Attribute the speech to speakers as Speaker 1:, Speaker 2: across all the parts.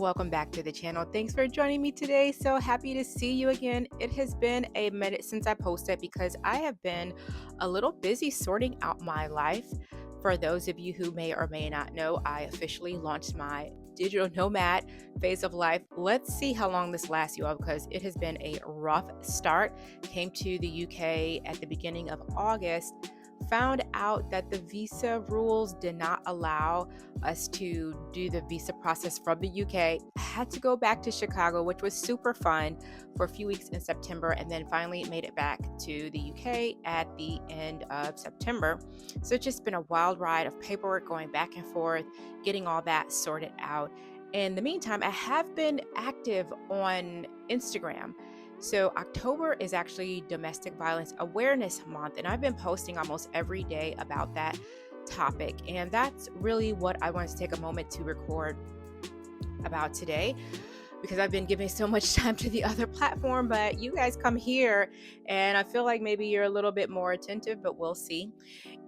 Speaker 1: welcome back to the channel. Thanks for joining me today. So happy to see you again. It has been a minute since I posted because I have been a little busy sorting out my life. For those of you who may or may not know, I officially launched my digital nomad phase of life. Let's see how long this lasts, you all, because it has been a rough start. Came to the UK at the beginning of August. Found out that the visa rules did not allow us to do the visa process from the UK. I had to go back to Chicago, which was super fun, for a few weeks in September, and then finally made it back to the UK at the end of September. So it's just been a wild ride of paperwork going back and forth, getting all that sorted out. In the meantime, I have been active on Instagram. So October is actually Domestic Violence Awareness Month, and I've been posting almost every day about that topic. And that's really what I wanted to take a moment to record about today, because I've been giving so much time to the other platform, but you guys come here and I feel like maybe you're a little bit more attentive, but we'll see.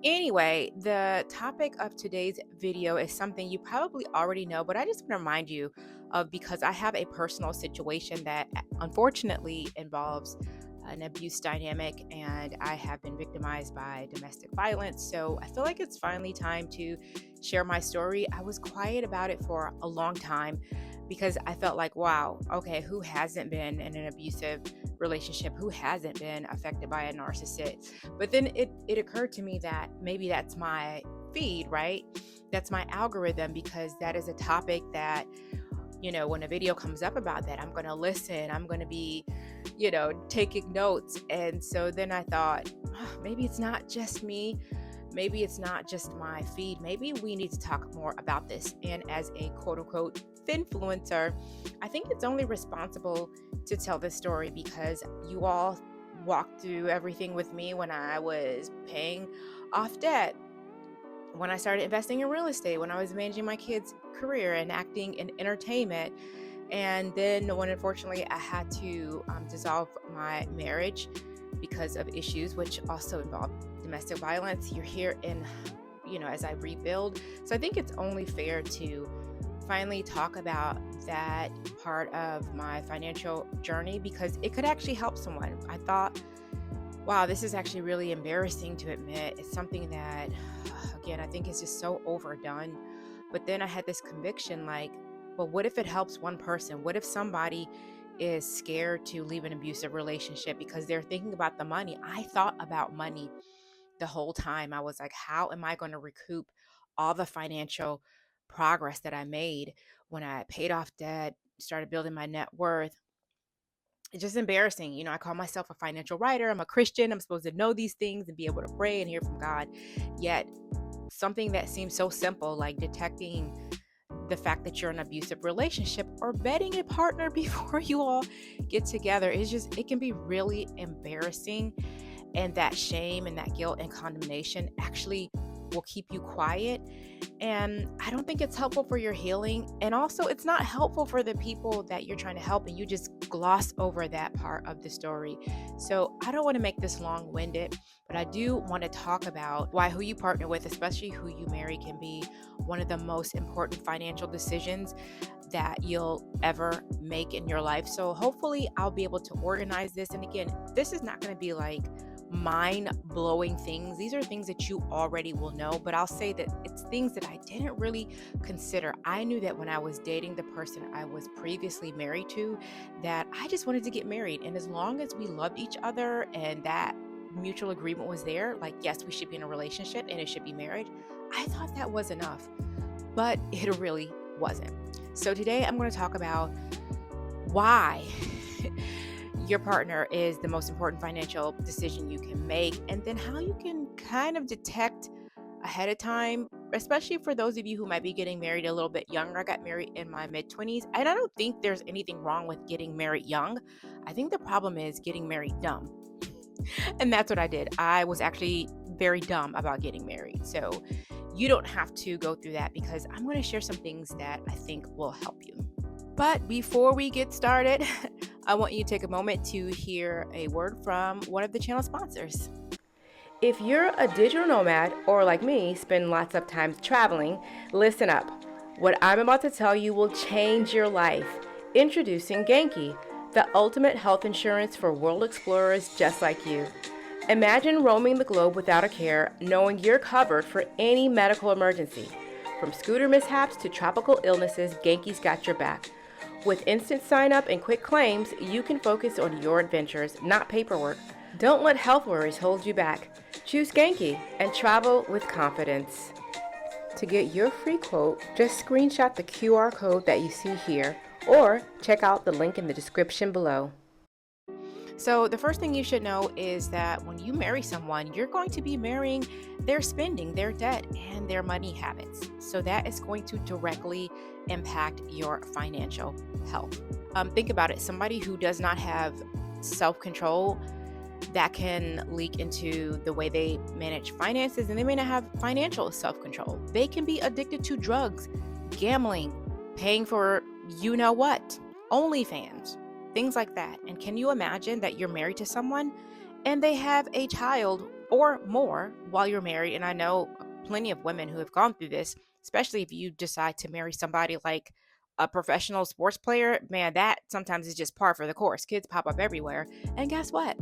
Speaker 1: Anyway, the topic of today's video is something you probably already know, but I just want to remind you of, because I have a personal situation that unfortunately involves an abuse dynamic, and I have been victimized by domestic violence. So I feel like it's finally time to share my story. I was quiet about it for a long time because I felt like, wow, okay, who hasn't been in an abusive relationship? Who hasn't been affected by a narcissist? But then it occurred to me that maybe that's my feed, right? That's my algorithm, because that is a topic that, you know, when a video comes up about that, I'm going to listen, I'm going to be, you know, taking notes. And so then I thought, maybe it's not just me. Maybe it's not just my feed. Maybe we need to talk more about this. And as a quote unquote finfluencer, I think it's only responsible to tell this story because you all walked through everything with me when I was paying off debt, when I started investing in real estate, when I was managing my kids' career and acting in entertainment. And then when unfortunately I had to dissolve my marriage because of issues which also involved domestic violence, you're here in, you know, as I rebuild. So I think it's only fair to finally talk about that part of my financial journey, because it could actually help someone. I thought, wow, this is actually really embarrassing to admit. It's something that, again, I think is just so overdone. But then I had this conviction, like, well, what if it helps one person? What if somebody is scared to leave an abusive relationship because they're thinking about the money? I thought about money the whole time. I was like, how am I going to recoup all the financial progress that I made when I paid off debt, started building my net worth? It's just embarrassing. You know, I call myself a financial writer. I'm a Christian. I'm supposed to know these things and be able to pray and hear from God. Yet something that seems so simple, like detecting the fact that you're in an abusive relationship or vetting a partner before you all get together, is just, it can be really embarrassing. And that shame and that guilt and condemnation actually will keep you quiet. And I don't think it's helpful for your healing. And also, it's not helpful for the people that you're trying to help, and you just gloss over that part of the story. So I don't want to make this long-winded, but I do want to talk about why who you partner with, especially who you marry, can be one of the most important financial decisions that you'll ever make in your life. So hopefully I'll be able to organize this. And again, this is not going to be like mind-blowing things. These are things that you already will know, but I'll say that it's things that I didn't really consider. I knew that when I was dating the person I was previously married to, that I just wanted to get married. And as long as we loved each other and that mutual agreement was there, like, yes, we should be in a relationship and it should be marriage, I thought that was enough, but it really wasn't. So today I'm going to talk about why your partner is the most important financial decision you can make, and then how you can kind of detect ahead of time, especially for those of you who might be getting married a little bit younger. I got married in my mid-20s, and I don't think there's anything wrong with getting married young. I think the problem is getting married dumb. And that's what I did. I was actually very dumb about getting married. So you don't have to go through that, because I'm going to share some things that I think will help you. But before we get started, I want you to take a moment to hear a word from one of the channel sponsors. If you're a digital nomad or, like me, spend lots of time traveling, listen up. What I'm about to tell you will change your life. Introducing Genki, the ultimate health insurance for world explorers just like you. Imagine roaming the globe without a care, knowing you're covered for any medical emergency. From scooter mishaps to tropical illnesses, Genki's got your back. With instant sign up and quick claims, you can focus on your adventures, not paperwork. Don't let health worries hold you back. Choose Genki and travel with confidence. To get your free quote, just screenshot the QR code that you see here or check out the link in the description below. So the first thing you should know is that when you marry someone, you're going to be marrying their spending, their debt, and their money habits. So that is going to directly impact your financial health. Think about it. Somebody who does not have self-control, that can leak into the way they manage finances, and they may not have financial self-control. They can be addicted to drugs, gambling, paying for you know what, OnlyFans, things like that. And can you imagine that you're married to someone and they have a child or more while you're married? And I know plenty of women who have gone through this, especially if you decide to marry somebody like a professional sports player. Man, that sometimes is just par for the course. Kids pop up everywhere. And guess what?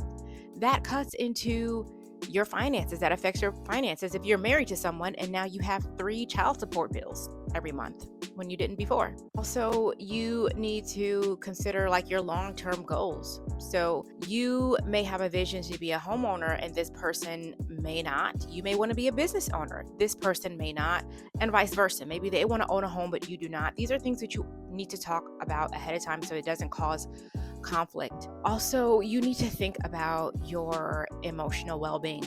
Speaker 1: That cuts into your finances. That affects your finances if you're married to someone and now you have 3 child support bills every month when you didn't before. Also, you need to consider like your long-term goals. So you may have a vision to be a homeowner and this person may not. You may want to be a business owner. This person may not, and vice versa. Maybe they want to own a home, but you do not. These are things that you need to talk about ahead of time so it doesn't cause conflict. Also, you need to think about your emotional well-being.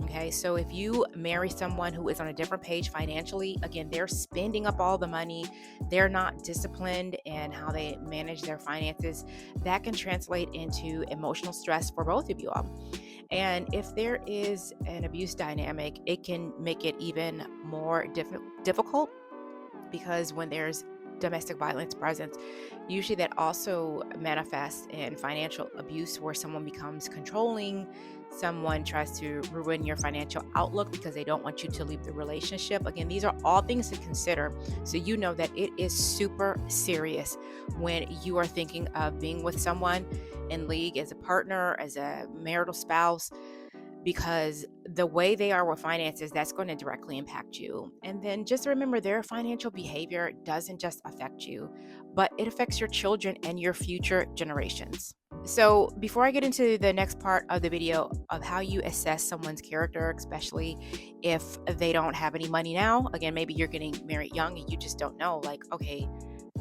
Speaker 1: Okay, so if you marry someone who is on a different page financially, again, they're spending up all the money, they're not disciplined in how they manage their finances, that can translate into emotional stress for both of you all. And if there is an abuse dynamic, it can make it even more difficult, because when there's domestic violence present, usually that also manifests in financial abuse where someone becomes controlling, someone tries to ruin your financial outlook because they don't want you to leave the relationship. Again, these are all things to consider, so you know that it is super serious when you are thinking of being with someone in league as a partner, as a marital spouse, because the way they are with finances, that's going to directly impact you. And then just remember, their financial behavior doesn't just affect you, but it affects your children and your future generations. So before I get into the next part of the video of how you assess someone's character, especially if they don't have any money now, again, maybe you're getting married young and you just don't know, like, okay,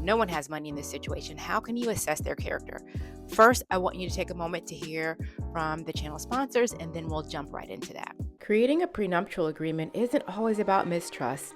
Speaker 1: no one has money in this situation. How can you assess their character? First, I want you to take a moment to hear from the channel sponsors, and then we'll jump right into that. Creating a prenuptial agreement isn't always about mistrust.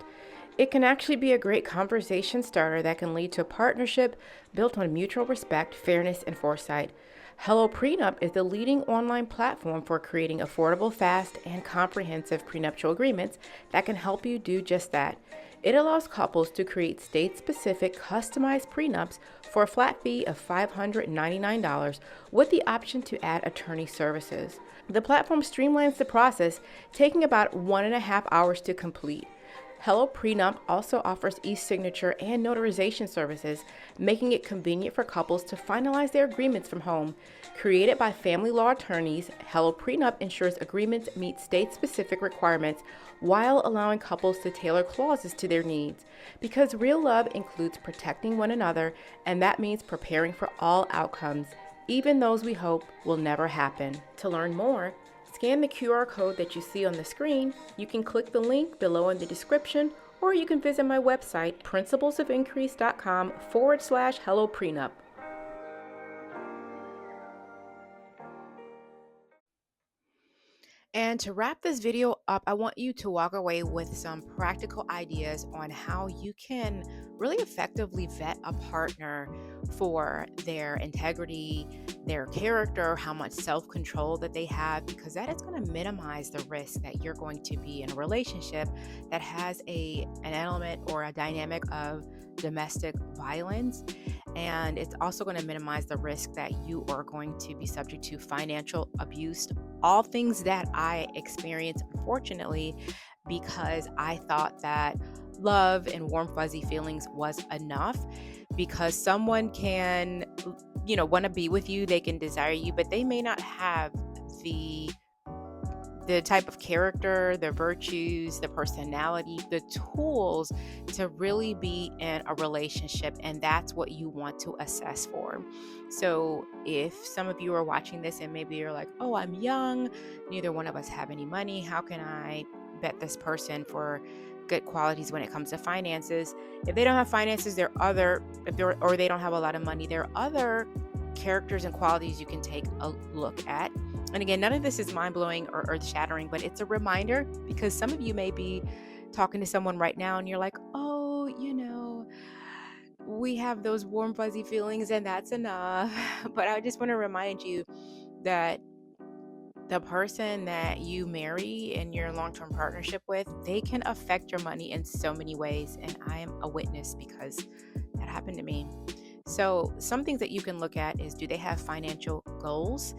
Speaker 1: It can actually be a great conversation starter that can lead to a partnership built on mutual respect, fairness, and foresight. Hello Prenup is the leading online platform for creating affordable, fast, and comprehensive prenuptial agreements that can help you do just that. It allows couples to create state-specific, customized prenups for a flat fee of $599 with the option to add attorney services. The platform streamlines the process, taking about 1.5 hours to complete. Hello Prenup also offers e-signature and notarization services, making it convenient for couples to finalize their agreements from home. Created by family law attorneys, Hello Prenup ensures agreements meet state-specific requirements while allowing couples to tailor clauses to their needs. Because real love includes protecting one another, and that means preparing for all outcomes, even those we hope will never happen. To learn more, scan the QR code that you see on the screen. You can click the link below in the description, or you can visit my website, principlesofIncrease.com/Hello Prenup. And to wrap this video up, I want you to walk away with some practical ideas on how you can really effectively vet a partner for their integrity, their character, how much self-control that they have, because that is going to minimize the risk that you're going to be in a relationship that has an element or a dynamic of domestic violence. And it's also going to minimize the risk that you are going to be subject to financial abuse. All things that I experienced, unfortunately, because I thought that love and warm, fuzzy feelings was enough, because someone can, want to be with you, they can desire you, but they may not have the type of character, the virtues, the personality, the tools to really be in a relationship. And that's what you want to assess for. So, if some of you are watching this and maybe you're like, oh, I'm young, neither one of us have any money, how can I bet this person for good qualities when it comes to finances? If they don't have finances, there are or they don't have a lot of money, there are other characters and qualities you can take a look at. And again, none of this is mind blowing or earth shattering, but it's a reminder, because some of you may be talking to someone right now and you're like, oh, we have those warm, fuzzy feelings and that's enough. But I just want to remind you that the person that you marry in your long term partnership with, they can affect your money in so many ways. And I am a witness because that happened to me. So, some things that you can look at is, do they have financial goals?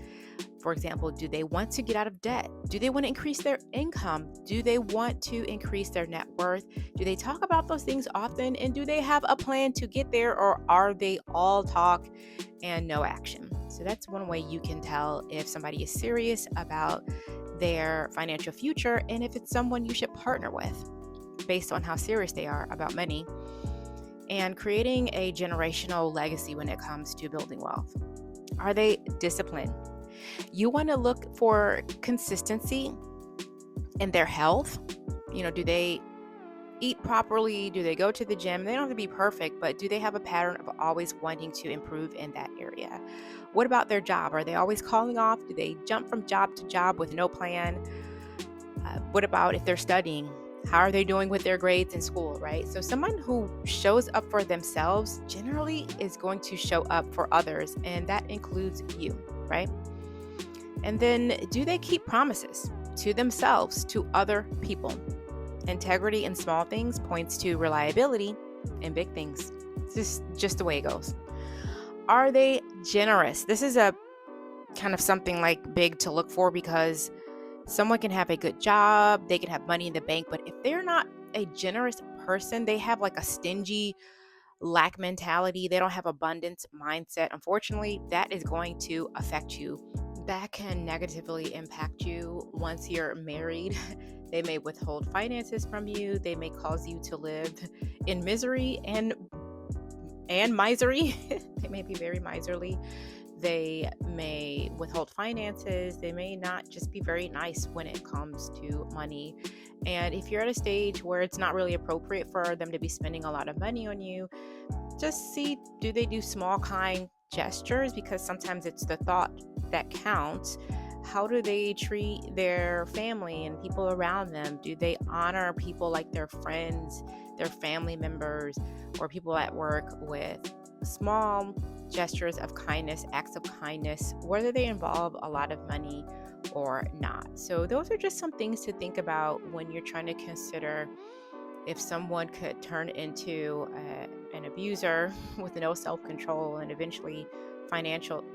Speaker 1: For example, do they want to get out of debt? Do they want to increase their income? Do they want to increase their net worth? Do they talk about those things often? And do they have a plan to get there, or are they all talk and no action? So that's one way you can tell if somebody is serious about their financial future and if it's someone you should partner with based on how serious they are about money and creating a generational legacy when it comes to building wealth. Are they disciplined? You want to look for consistency in their health. Do they eat properly? Do they go to the gym? They don't have to be perfect, but do they have a pattern of always wanting to improve in that area? What about their job? Are they always calling off? Do they jump from job to job with no plan? What about if they're studying? How are they doing with their grades in school, right? So someone who shows up for themselves generally is going to show up for others, and that includes you, right? And then, do they keep promises to themselves, to other people? Integrity in small things points to reliability in big things. It's just the way it goes. Are they generous? This is a kind of something like big to look for, because someone can have a good job, they can have money in the bank, but if they're not a generous person, they have like a stingy lack mentality, they don't have abundance mindset, unfortunately, that is going to affect you. That can negatively impact you once you're married. They may withhold finances from you. They may cause you to live in misery and misery. They may be very miserly. They may withhold finances. They may not just be very nice when it comes to money. And if you're at a stage where it's not really appropriate for them to be spending a lot of money on you, just see, do they do small, kind gestures? Because sometimes it's the thought that counts. How do they treat their family and people around them? Do they honor people like their friends, their family members, or people at work with small gestures of kindness, acts of kindness, whether they involve a lot of money or not? So those are just some things to think about when you're trying to consider if someone could turn into an abuser with no self-control and eventually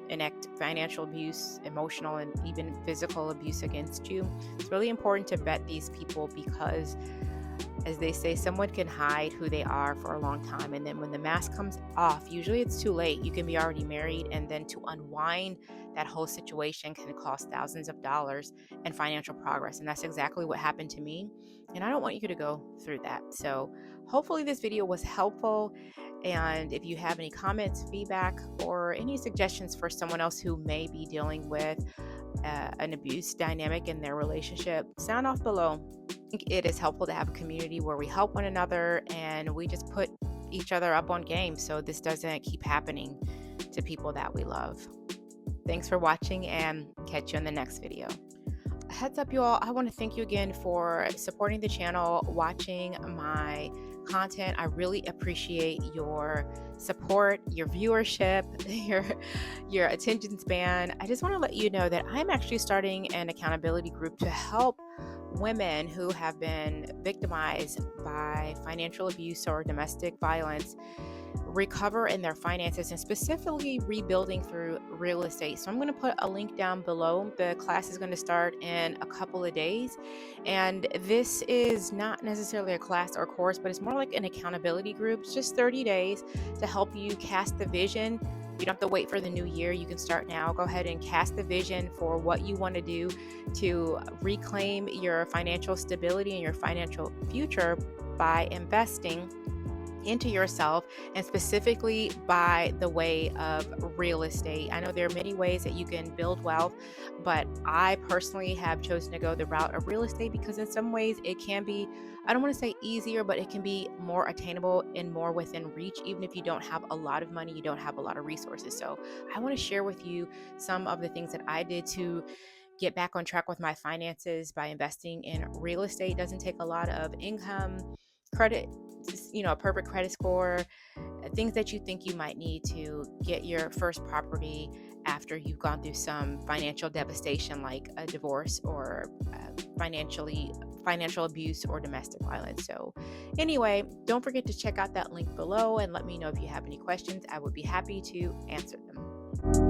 Speaker 1: enact financial abuse, emotional and even physical abuse against you. It's really important to vet these people, because as they say, someone can hide who they are for a long time, and then when the mask comes off, usually it's too late. You can be already married, and then to unwind that whole situation can cost thousands of dollars and financial progress. And that's exactly what happened to me, and I don't want you to go through that. So hopefully this video was helpful, and if you have any comments, feedback, or any suggestions for someone else who may be dealing with an abuse dynamic in their relationship, sound off below. I think it is helpful to have a community where we help one another and we just put each other up on game so this doesn't keep happening to people that we love. Thanks for watching, and catch you in the next video. Heads up, you all, I want to thank you again for supporting the channel, watching my content. I really appreciate your support, your viewership, your attention span. I just want to let you know that I'm actually starting an accountability group to help women who have been victimized by financial abuse or domestic violence recover in their finances and specifically rebuilding through real estate. So I'm going to put a link down below. The class is going to start in a couple of days. And this is not necessarily a class or course, but it's more like an accountability group. It's just 30 days to help you cast the vision. You don't have to wait for the new year. You can start now. Go ahead and cast the vision for what you want to do to reclaim your financial stability and your financial future by investing into yourself, and specifically by the way of real estate. I know there are many ways that you can build wealth, but I personally have chosen to go the route of real estate because in some ways it can be, I don't want to say easier, but it can be more attainable and more within reach, even if you don't have a lot of money, you don't have a lot of resources. So I want to share with you some of the things that I did to get back on track with my finances by investing in real estate. It doesn't take a lot of income, credit, a perfect credit score, things that you think you might need to get your first property after you've gone through some financial devastation like a divorce or financial abuse or domestic violence. So anyway, don't forget to check out that link below and let me know if you have any questions. I would be happy to answer them.